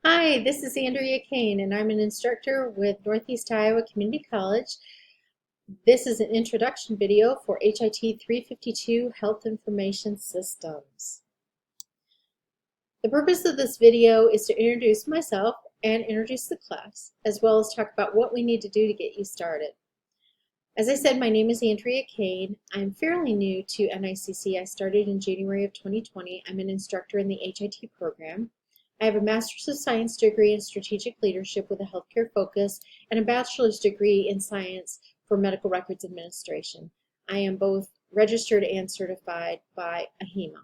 Hi, this is Andrea Kane, and I'm an instructor with Northeast Iowa Community College. This is an introduction video for HIT 352 Health Information Systems. The purpose of this video is to introduce myself and introduce the class, as well as talk about what we need to do to get you started. As I said, my name is Andrea Kane. I'm fairly new to NICC. I started in January of 2020. I'm an instructor in the HIT program. I have a Master's of Science degree in Strategic Leadership with a healthcare focus and a bachelor's degree in Science for Medical Records Administration. I am both registered and certified by AHIMA.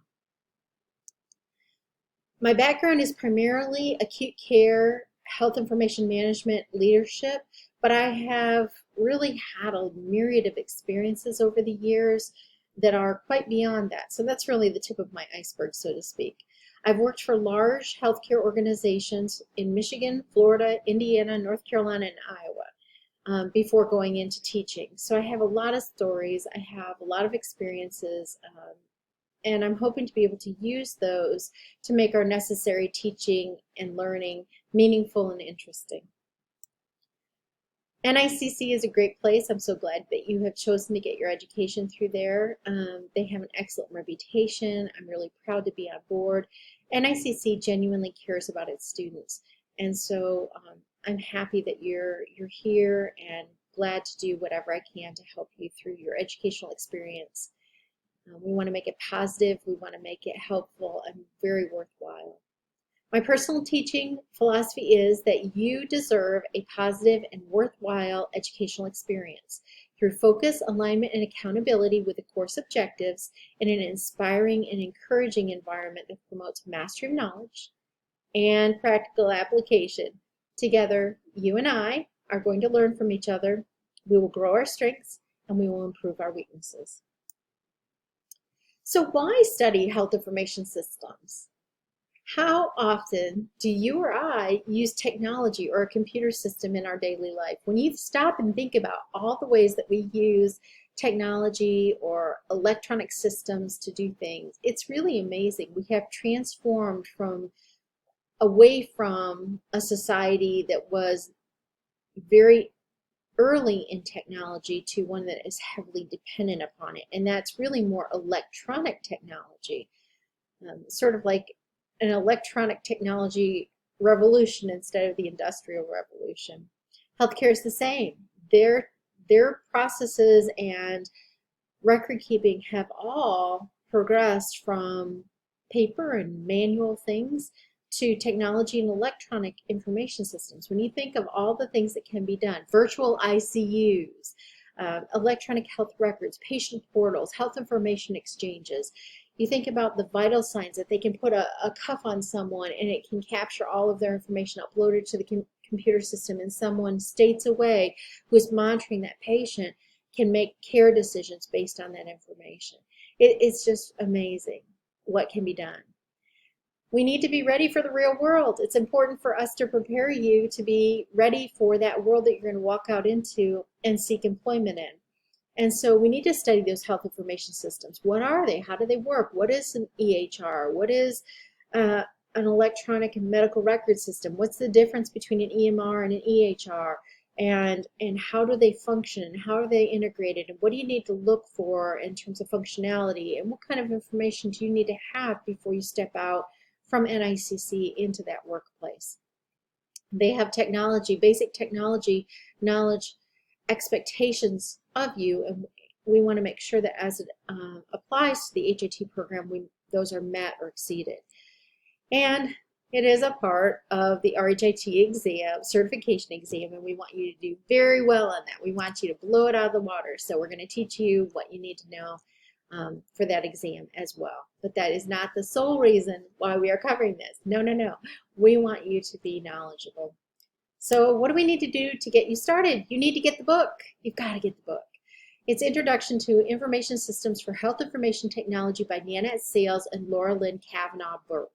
My background is primarily acute care, health information management, leadership, but I have really had a myriad of experiences over the years that are quite beyond that. So that's really the tip of my iceberg, so to speak. I've worked for large healthcare organizations in Michigan, Florida, Indiana, North Carolina, and Iowa before going into teaching. So I have a lot of stories, I have a lot of experiences, and I'm hoping to be able to use those to make our necessary teaching and learning meaningful and interesting. NICC is a great place. I'm so glad that you have chosen to get your education through there. They have an excellent reputation. I'm really proud to be on board. NICC genuinely cares about its students, and so I'm happy that you're here and glad to do whatever I can to help you through your educational experience. We want to make it positive. We want to make it helpful and very worthwhile. My personal teaching philosophy is that you deserve a positive and worthwhile educational experience through focus, alignment, and accountability with the course objectives in an inspiring and encouraging environment that promotes mastery of knowledge and practical application. Together, you and I are going to learn from each other. We will grow our strengths and we will improve our weaknesses. So why study health information systems? How often do you or I use technology or a computer system in our daily life? When you stop and think about all the ways that we use technology or electronic systems to do things, it's really amazing. We have transformed away from a society that was very early in technology to one that is heavily dependent upon it. And that's really more electronic technology, sort of like an electronic technology revolution instead of the industrial revolution. Healthcare is the same. Their processes and record keeping have all progressed from paper and manual things to technology and electronic information systems. When you think of all the things that can be done, virtual ICUs, electronic health records, patient portals, health information exchanges, you think about the vital signs that they can put a cuff on someone and it can capture all of their information uploaded to the computer system, and someone states away who's monitoring that patient can make care decisions based on that information. It's just amazing what can be done. We need to be ready for the real world. It's important for us to prepare you to be ready for that world that you're going to walk out into and seek employment in. And so we need to study those health information systems. What are they? How do they work? What is an EHR? What is an electronic and medical record system? What's the difference between an EMR and an EHR? And how do they function? And how are they integrated? And what do you need to look for in terms of functionality? And what kind of information do you need to have before you step out from NICC into that workplace? They have technology, basic technology knowledge, expectations of you, and we want to make sure that as it applies to the HIT program, those are met or exceeded. And it is a part of the RHIT exam, certification exam, and we want you to do very well on that. We want you to blow it out of the water. So we're going to teach you what you need to know for that exam as well. But that is not the sole reason why we are covering this. No, no, no. We want you to be knowledgeable. So what do we need to do to get you started? You need to get the book. You've got to get the book. It's Introduction to Information Systems for Health Information Technology by Nanette Sales and Laura Lynn Kavanaugh Burke.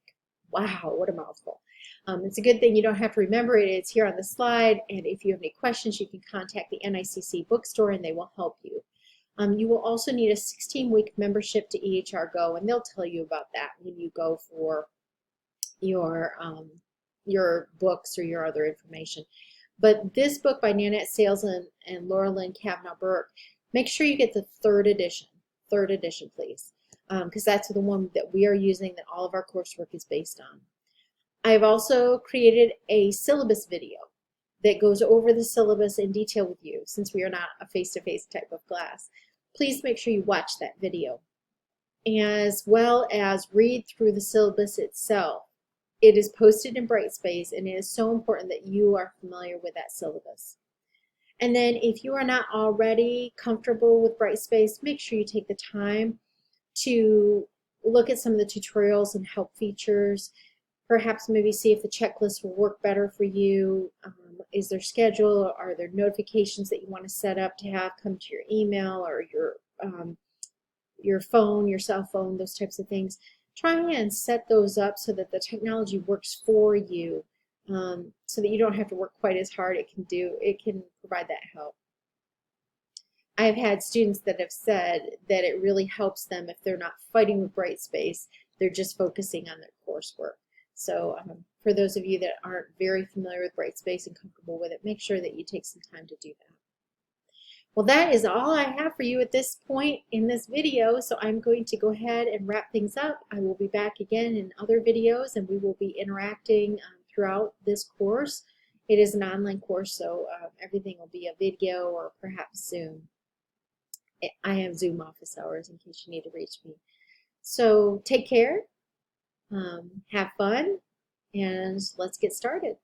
Wow, what a mouthful. It's a good thing you don't have to remember it. It's here on the slide, and if you have any questions, you can contact the NICC bookstore and they will help you. You will also need a 16-week membership to EHR Go, and they'll tell you about that when you go for your your books or your other information. But this book by Nanette Sales and Laura Lynn Kavanaugh Burke, make sure you get the third edition, please, because that's the one that we are using that all of our coursework is based on. I've also created a syllabus video that goes over the syllabus in detail with you, since we are not a face-to-face type of class. Please make sure you watch that video, as well as read through the syllabus itself. It is posted in Brightspace, and it is so important that you are familiar with that syllabus. And then if you are not already comfortable with Brightspace, make sure you take the time to look at some of the tutorials and help features. Perhaps maybe see if the checklist will work better for you. Is there schedule? Are there notifications that you want to set up to have come to your email or your phone, your cell phone, those types of things? Try and set those up so that the technology works for you, so that you don't have to work quite as hard. It can provide that help. I've had students that have said that it really helps them if they're not fighting with Brightspace, they're just focusing on their coursework. So for those of you that aren't very familiar with Brightspace and comfortable with it, make sure that you take some time to do that. Well, that is all I have for you at this point in this video, so I'm going to go ahead and wrap things up. I will be back again in other videos, and we will be interacting throughout this course. It is an online course, so everything will be a video or perhaps Zoom. I have Zoom office hours in case you need to reach me. So take care. Have fun, and let's get started.